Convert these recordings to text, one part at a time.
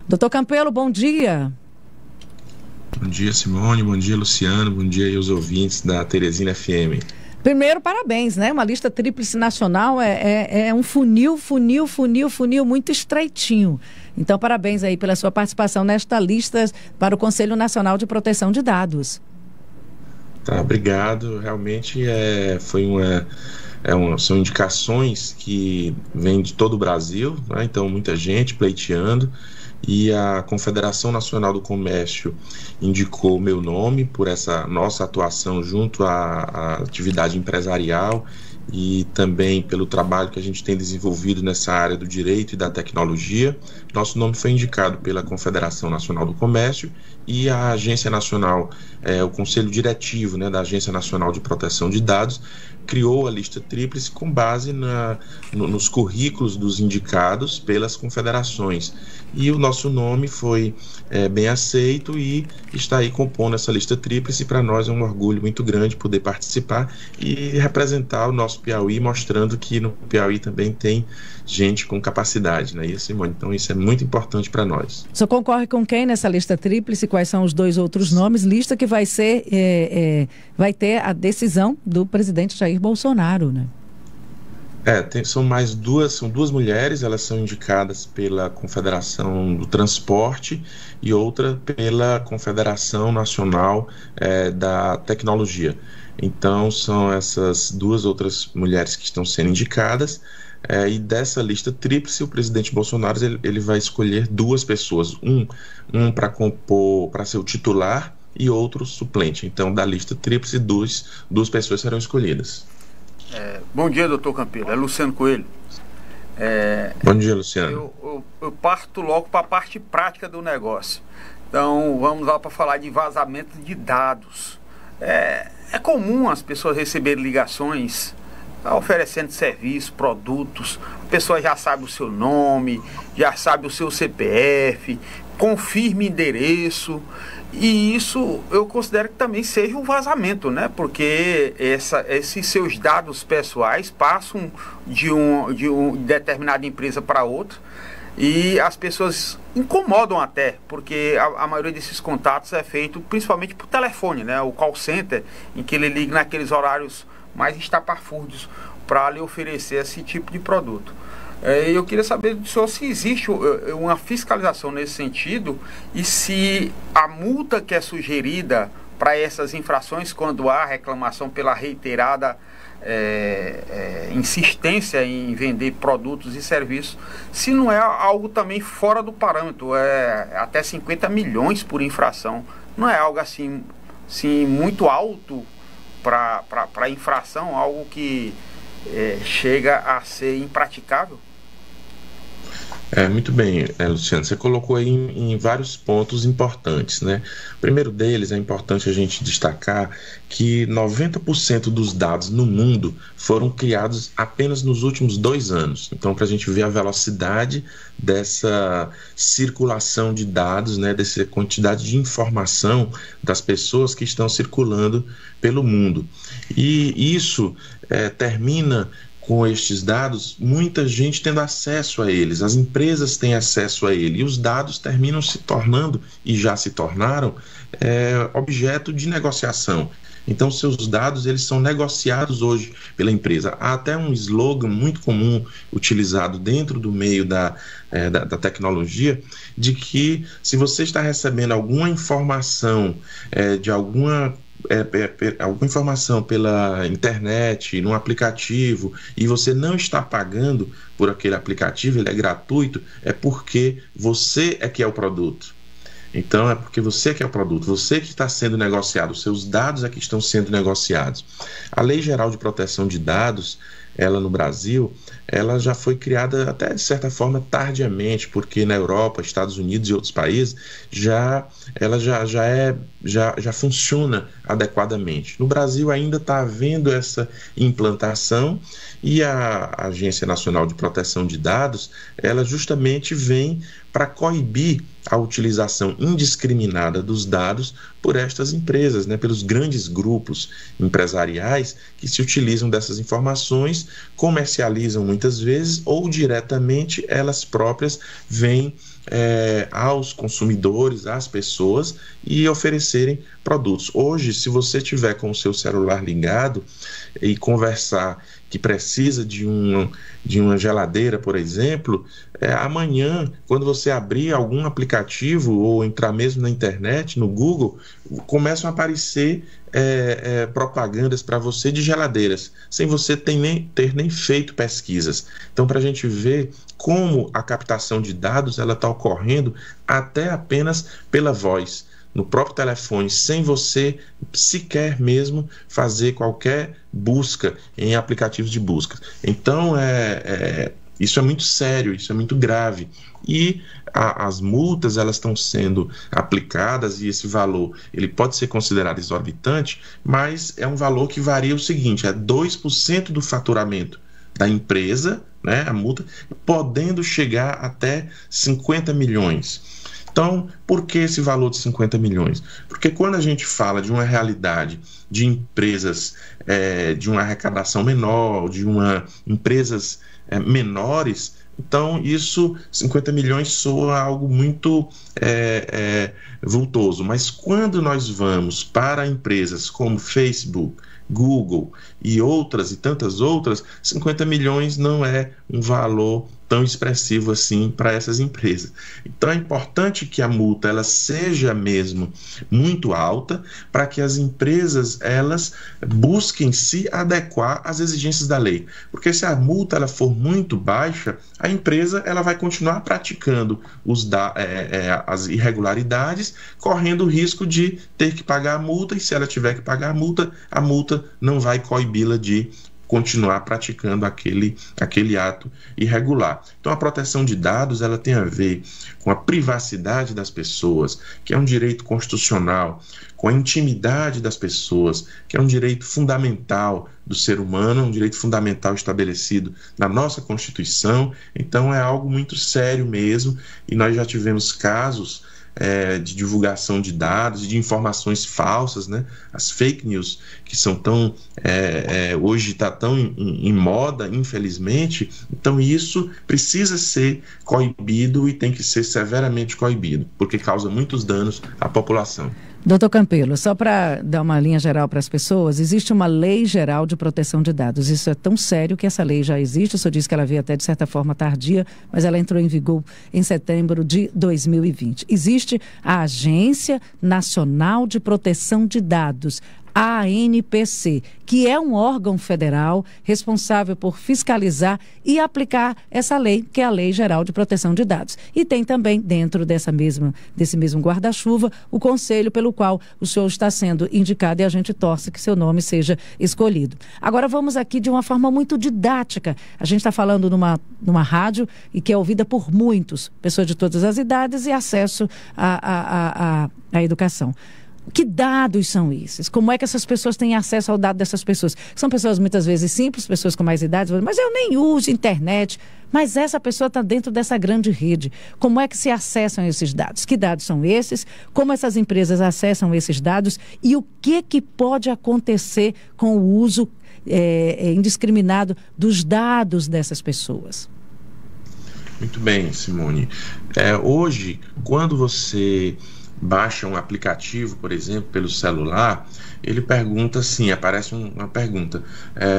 Doutor Campelo, bom dia. Bom dia, Simone, bom dia, Luciano, bom dia aí aos ouvintes da Teresina FM. Primeiro, parabéns, né? Uma lista tríplice nacional é um funil muito estreitinho. Então, parabéns aí pela sua participação nesta lista para o Conselho Nacional de Proteção de Dados. Tá, obrigado. Realmente são indicações que vêm de todo o Brasil, né? Então muita gente pleiteando, e a Confederação Nacional do Comércio indicou o meu nome por essa nossa atuação junto à atividade empresarial e também pelo trabalho que a gente tem desenvolvido nessa área do direito e da tecnologia. Nosso nome foi indicado pela Confederação Nacional do Comércio e a Agência Nacional, o Conselho Diretivo, né, da Agência Nacional de Proteção de Dados, criou a lista tríplice com base nos currículos dos indicados pelas confederações. E o nosso nome foi bem aceito e está aí compondo essa lista tríplice. Para nós é um orgulho muito grande poder participar e representar o nosso Piauí, mostrando que no Piauí também tem gente com capacidade, não é isso, Simone? Então isso é muito importante para nós. O senhor concorre com quem nessa lista tríplice? Quais são os dois outros nomes? Lista que vai ser, vai ter a decisão do presidente Jair Bolsonaro, né? São duas mulheres, elas são indicadas pela Confederação do Transporte e outra pela Confederação Nacional da Tecnologia. Então são essas duas outras mulheres que estão sendo indicadas, e dessa lista tríplice o presidente Bolsonaro ele vai escolher duas pessoas, um para ser o titular e outro suplente. Então da lista tríplice duas pessoas serão escolhidas. Bom dia, doutor Campelo. É Luciano Coelho. Bom dia, Luciano. Eu parto logo para a parte prática do negócio. Então, vamos lá para falar de vazamento de dados. É comum as pessoas receberem ligações oferecendo serviços, produtos. A pessoa já sabe o seu nome, já sabe o seu CPF, confirma endereço. E isso eu considero que também seja um vazamento, né? Porque esses seus dados pessoais passam de determinada empresa para outra e as pessoas incomodam até, porque a maioria desses contatos é feito principalmente por telefone, né? O call center, em que ele liga naqueles horários mais estapafúrdios para lhe oferecer esse tipo de produto. Eu queria saber do senhor se existe uma fiscalização nesse sentido e se a multa que é sugerida para essas infrações, quando há reclamação pela reiterada insistência em vender produtos e serviços, se não é algo também fora do parâmetro, até 50 milhões por infração. Não é algo assim muito alto para infração, algo que chega a ser impraticável? Muito bem, Luciano, você colocou aí em vários pontos importantes, né? O primeiro deles é importante a gente destacar que 90% dos dados no mundo foram criados apenas nos últimos 2 anos. Então, para a gente ver a velocidade dessa circulação de dados, né, dessa quantidade de informação das pessoas que estão circulando pelo mundo. E isso termina com estes dados, muita gente tendo acesso a eles, as empresas têm acesso a ele, e os dados terminam se tornando, e já se tornaram, objeto de negociação. Então, seus dados eles são negociados hoje pela empresa. Há até um slogan muito comum utilizado dentro do meio da tecnologia, de que se você está recebendo alguma informação de alguma informação pela internet, num aplicativo, e você não está pagando por aquele aplicativo, ele é gratuito, é porque você é que é o produto. Então é porque você que é o produto, você que está sendo negociado, os seus dados é que estão sendo negociados. A Lei Geral de Proteção de Dados, ela no Brasil, ela já foi criada até de certa forma tardiamente, porque na Europa, Estados Unidos e outros países ela já funciona adequadamente. No Brasil ainda está havendo essa implantação, e a Agência Nacional de Proteção de Dados, ela justamente vem para coibir a utilização indiscriminada dos dados por estas empresas, né, pelos grandes grupos empresariais que se utilizam dessas informações, comercializam muitas vezes, ou diretamente elas próprias vêm aos consumidores, às pessoas, e oferecerem produtos. Hoje, se você tiver com o seu celular ligado e conversar que precisa de uma geladeira, por exemplo, amanhã, quando você abrir algum aplicativo ou entrar mesmo na internet, no Google, começam a aparecer propagandas para você de geladeiras, sem você ter nem feito pesquisas. Então, para a gente ver como a captação de dados ela está ocorrendo até apenas pela voz, no próprio telefone, sem você sequer mesmo fazer qualquer busca em aplicativos de busca. Então, isso é muito sério, isso é muito grave. E as multas elas estão sendo aplicadas, e esse valor ele pode ser considerado exorbitante, mas é um valor que varia o seguinte: é 2% do faturamento da empresa, né, a multa, podendo chegar até 50 milhões. Então, por que esse valor de 50 milhões? Porque quando a gente fala de uma realidade de empresas de uma arrecadação menor, de empresas menores, então isso, 50 milhões soa algo muito vultoso. Mas quando nós vamos para empresas como Facebook, Google e outras e tantas outras, 50 milhões não é um valor tão expressivo assim para essas empresas. Então é importante que a multa ela seja mesmo muito alta, para que as empresas elas busquem se adequar às exigências da lei, porque se a multa ela for muito baixa, a empresa ela vai continuar praticando as irregularidades, correndo o risco de ter que pagar a multa, e se ela tiver que pagar a multa não vai coibi-la de continuar praticando aquele ato irregular. Então a proteção de dados ela tem a ver com a privacidade das pessoas, que é um direito constitucional, com a intimidade das pessoas, que é um direito fundamental do ser humano, um direito fundamental estabelecido na nossa Constituição. Então é algo muito sério mesmo, e nós já tivemos casos de divulgação de dados, de informações falsas, né? As fake news, que são tão hoje está tão em moda, infelizmente. Então isso precisa ser coibido, e tem que ser severamente coibido, porque causa muitos danos à população. Doutor Campelo, só para dar uma linha geral para as pessoas, existe uma lei geral de proteção de dados. Isso é tão sério que essa lei já existe. O senhor disse que ela veio até de certa forma tardia, mas ela entrou em vigor em setembro de 2020. Existe a Agência Nacional de Proteção de Dados, a ANPC, que é um órgão federal responsável por fiscalizar e aplicar essa lei, que é a Lei Geral de Proteção de Dados. E tem também, dentro desse mesmo guarda-chuva, o conselho pelo qual o senhor está sendo indicado, e a gente torce que seu nome seja escolhido. Agora vamos aqui de uma forma muito didática. A gente está falando numa rádio e que é ouvida por muitos, pessoas de todas as idades e acesso à educação. Que dados são esses? Como é que essas pessoas têm acesso ao dado dessas pessoas? São pessoas muitas vezes simples, pessoas com mais idade, mas eu nem uso internet. Mas essa pessoa está dentro dessa grande rede. Como é que se acessam esses dados? Que dados são esses? Como essas empresas acessam esses dados? E o que pode acontecer com o uso indiscriminado dos dados dessas pessoas? Muito bem, Simone. Hoje, quando você baixa um aplicativo, por exemplo, pelo celular, ele pergunta assim, aparece uma pergunta: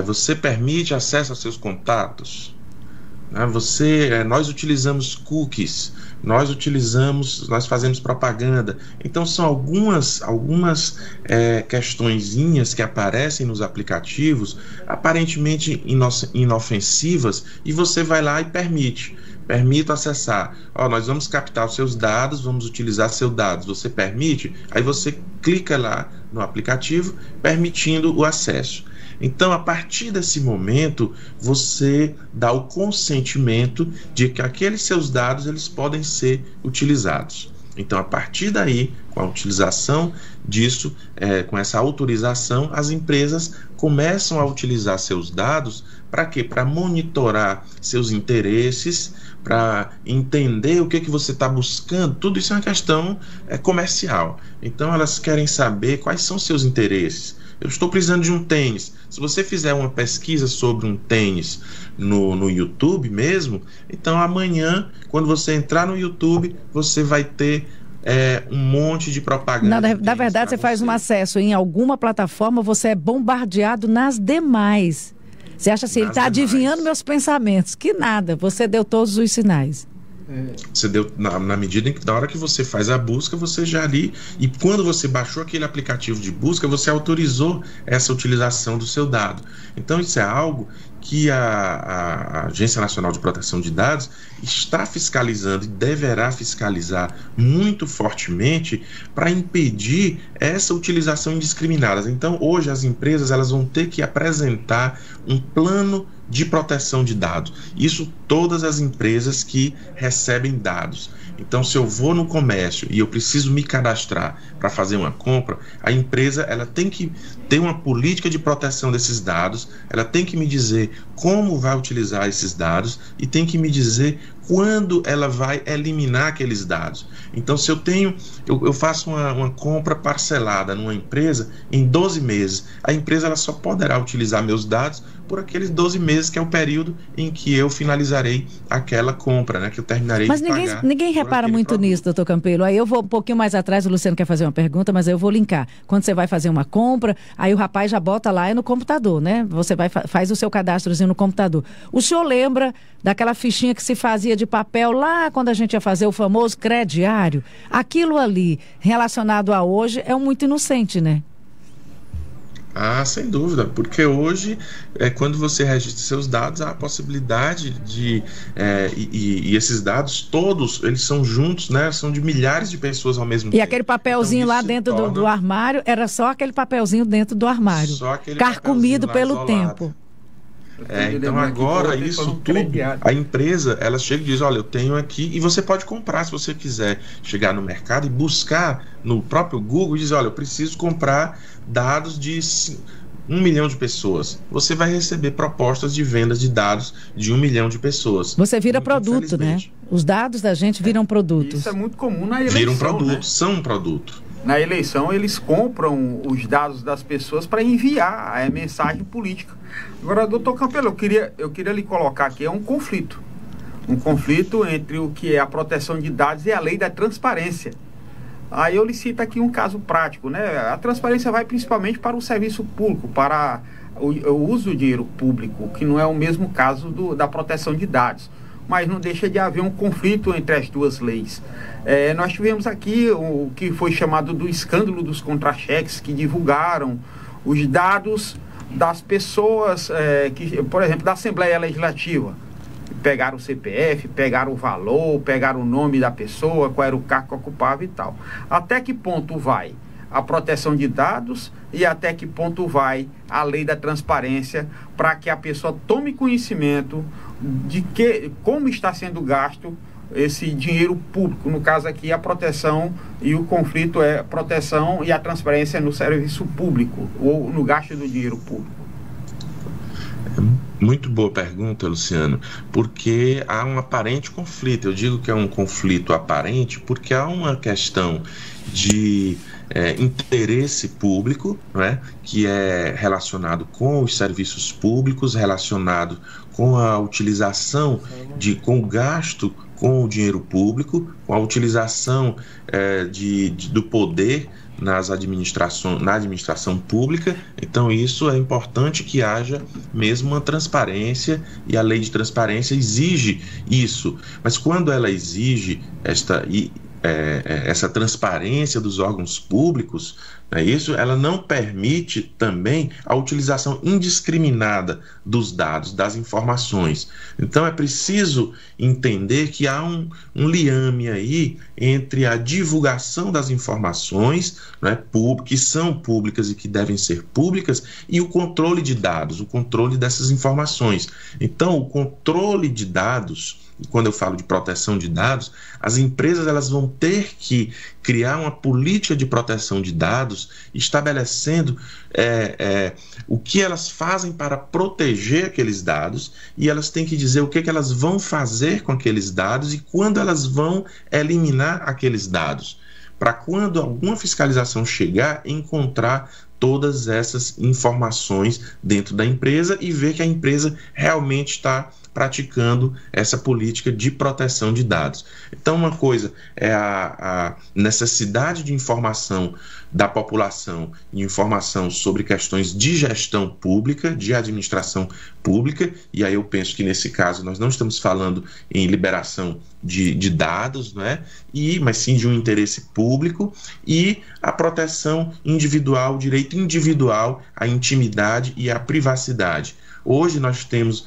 você permite acesso aos seus contatos? Nós utilizamos cookies, nós fazemos propaganda. Então são algumas questõezinhas que aparecem nos aplicativos, aparentemente inofensivas, e você vai lá e permito acessar. Nós vamos captar os seus dados, vamos utilizar seus dados. Você permite? Aí você clica lá no aplicativo, permitindo o acesso. Então, a partir desse momento, você dá o consentimento de que aqueles seus dados eles podem ser utilizados. Então, a partir daí, com a utilização disso, com essa autorização, as empresas começam a utilizar seus dados para quê? Para monitorar seus interesses, para entender o que você está buscando. Tudo isso é uma questão comercial. Então, elas querem saber quais são seus interesses. eu estou precisando de um tênis. Se você fizer uma pesquisa sobre um tênis no YouTube mesmo, então amanhã, quando você entrar no YouTube, você vai ter um monte de propaganda. Na verdade, você faz um acesso em alguma plataforma, você é bombardeado nas demais. Você acha assim, ele está adivinhando meus pensamentos. Que nada, você deu todos os sinais. Você deu, na medida em que, na hora que você faz a busca, você já ali, e quando você baixou aquele aplicativo de busca, você autorizou essa utilização do seu dado. Então isso é algo que a Agência Nacional de Proteção de Dados está fiscalizando e deverá fiscalizar muito fortemente para impedir essa utilização indiscriminada. Então hoje as empresas elas vão ter que apresentar um plano de proteção de dados. Isso todas as empresas que recebem dados. Então, se eu vou no comércio e eu preciso me cadastrar para fazer uma compra, a empresa ela tem que ter uma política de proteção desses dados, ela tem que me dizer como vai utilizar esses dados e tem que me dizer quando ela vai eliminar aqueles dados. Então, se eu faço uma compra parcelada numa empresa em 12 meses, a empresa ela só poderá utilizar meus dados por aqueles 12 meses, que é o período em que eu finalizarei aquela compra, né, que eu terminarei de pagar. Mas ninguém repara muito produto. Nisso, doutor Campelo. Aí eu vou um pouquinho mais atrás, o Luciano quer fazer uma pergunta, mas aí eu vou linkar. Quando você vai fazer uma compra, aí o rapaz já bota lá no computador, né? Você faz o seu cadastrozinho no computador. O senhor lembra daquela fichinha que se fazia de papel lá quando a gente ia fazer o famoso crediário? Aquilo ali, relacionado a hoje, é muito inocente, né? Ah, sem dúvida, porque hoje, quando você registra seus dados, há a possibilidade de, e esses dados todos, eles são juntos, né? São de milhares de pessoas ao mesmo tempo. E aquele papelzinho então, lá dentro do armário, era só aquele papelzinho dentro do armário, só aquele carcomido pelo isolado. Tempo. Então agora isso tudo, a empresa, ela chega e diz, olha, eu tenho aqui, e você pode comprar se você quiser chegar no mercado e buscar no próprio Google e dizer, olha, eu preciso comprar dados de 1 milhão de pessoas. Você vai receber propostas de vendas de dados de 1 milhão de pessoas. Você vira produto, né? Os dados da gente viram produtos. Isso é muito comum na eleição. Viram produto, né? São um produto. Na eleição, eles compram os dados das pessoas para enviar a mensagem política. Agora, doutor Campelo, eu queria lhe colocar aqui, um conflito entre o que é a proteção de dados e a lei da transparência. Aí eu lhe cito aqui um caso prático, né? A transparência vai principalmente para o serviço público, para o uso do dinheiro público, que não é o mesmo caso da proteção de dados. Mas não deixa de haver um conflito entre as duas leis. Nós tivemos aqui o que foi chamado do escândalo dos contra-cheques, que divulgaram os dados das pessoas, por exemplo, da Assembleia Legislativa. Pegaram o CPF, pegaram o valor, pegaram o nome da pessoa, qual era o cargo que ocupava e tal. Até que ponto vai a proteção de dados e até que ponto vai a lei da transparência para que a pessoa tome conhecimento de como está sendo gasto esse dinheiro público? No caso aqui, a proteção e o conflito é a proteção e a transparência no serviço público ou no gasto do dinheiro público. Muito boa pergunta, Luciano, porque há um aparente conflito. Eu digo que é um conflito aparente porque há uma questão de interesse público, né, que é relacionado com os serviços públicos, relacionado com a utilização, com o gasto com o dinheiro público, com a utilização do poder na administração pública. Então isso é importante que haja mesmo uma transparência, e a lei de transparência exige isso. Mas quando ela exige essa transparência dos órgãos públicos, ela não permite também a utilização indiscriminada dos dados, das informações. Então é preciso entender que há um liame aí entre a divulgação das informações, né, que são públicas e que devem ser públicas, e o controle de dados, o controle dessas informações. Então o controle de dados, quando eu falo de proteção de dados, as empresas elas vão ter que criar uma política de proteção de dados, estabelecendo o que elas fazem para proteger aqueles dados, e elas têm que dizer o que elas vão fazer com aqueles dados e quando elas vão eliminar aqueles dados, para quando alguma fiscalização chegar, encontrar todas essas informações dentro da empresa e ver que a empresa realmente está praticando essa política de proteção de dados. Então, uma coisa é a necessidade de informação da população, de informação sobre questões de gestão pública, de administração pública, e aí eu penso que nesse caso nós não estamos falando em liberação de dados, não é? Mas sim de um interesse público, e a proteção individual, o direito individual à intimidade e à privacidade. Hoje nós temos,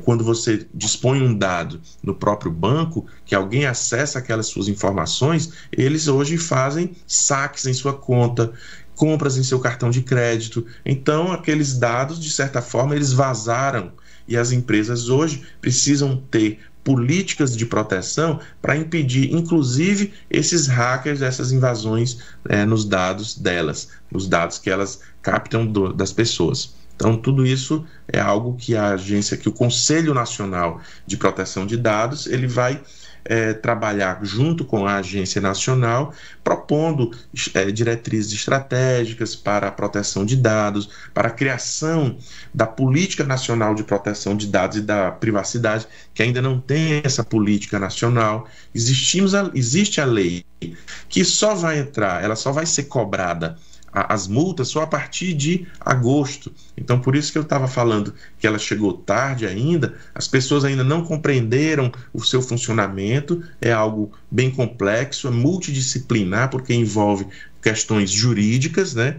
quando você dispõe um dado no próprio banco, que alguém acessa aquelas suas informações, eles hoje fazem saques em sua conta, compras em seu cartão de crédito. Então, aqueles dados, de certa forma, eles vazaram, e as empresas hoje precisam ter políticas de proteção para impedir, inclusive, esses hackers, essas invasões nos dados delas, nos dados que elas captam das pessoas. Então, tudo isso é algo que que o Conselho Nacional de Proteção de Dados, ele vai trabalhar junto com a Agência Nacional, propondo diretrizes estratégicas para a proteção de dados, para a criação da Política Nacional de Proteção de Dados e da Privacidade, que ainda não tem essa política nacional. Existe a lei que só vai entrar, ela só vai ser cobrada, as multas, só a partir de agosto. Então, por isso que eu estava falando que ela chegou tarde ainda, as pessoas ainda não compreenderam o seu funcionamento, é algo bem complexo, é multidisciplinar, porque envolve questões jurídicas, né?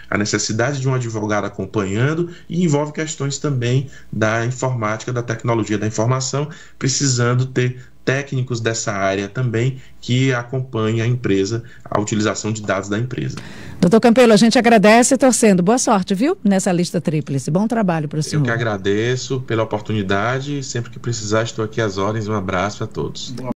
A necessidade de um advogado acompanhando, e envolve questões também da informática, da tecnologia da informação, precisando ter técnicos dessa área também que acompanhem a empresa, a utilização de dados da empresa. Doutor Campelo, a gente agradece, torcendo. Boa sorte, viu? Nessa lista tríplice. Bom trabalho para o senhor. Eu que agradeço pela oportunidade. Sempre que precisar, estou aqui às ordens. Um abraço a todos.